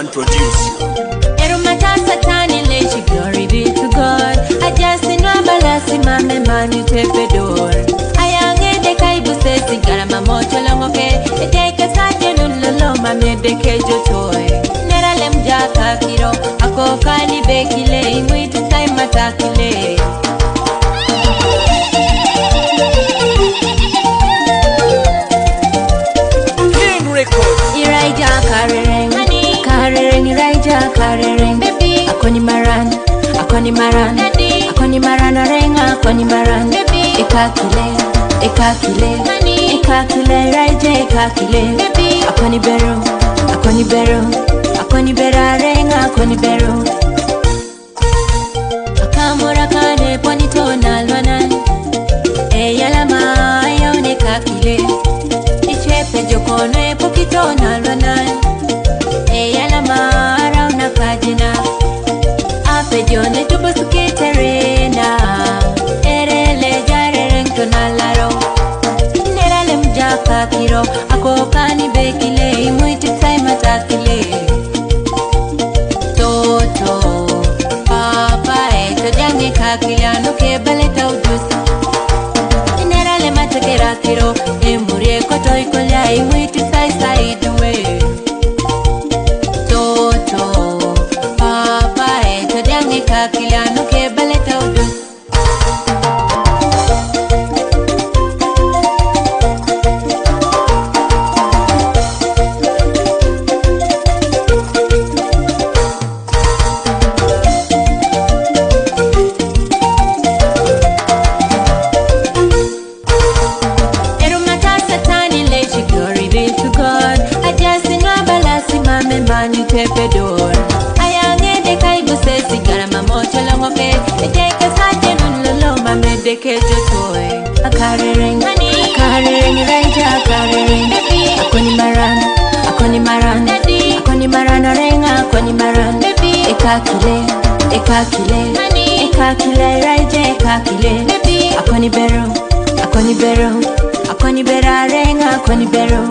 man produce. Glory be to God. I just in a balasi mame manu tepedor. I am the kaibu sesi garama mocho longoke. It take a sajun lolo mame de kejo toy. Nera lem jaka kiro. Ako kali bekile imuit time matakile. King Records. Iraija karereng. Karereng iraija karereng. Akoni maran, akoni maran, akoni maran orenga, akoni maran. Ekakile, ekakile, ekakile, raije ekakile. Akoni beru, akoni beru, akoni bera renga, akoni beru. Akamura kane ponito nalwanan. Eyalama yone kakile. Ichepe jokono pokito nalwanan. Eyalama rauna kajina. Pejone tu basuke terena. Erele jareng tonalaro. Nera lem jaka kiro. Ako kani bekile imuiti time matakile. Toto papa eto jange kakile anuke baleta ujusi. Nera lem atakera kiro. Emurie koto ikolya imuiti sai duwe. Kakiliano ke baleta udus. Erumata satani leji glory be to God. I just in a balasi mame manu tepedor. De kejo toy akarereng akarereng raija akarereng akoni maran akoni maran akoni maran orenga akoni maran ekakile ekakile ekakile raija ekakile akoni beru akoni beru akoni bera renga akoni beru.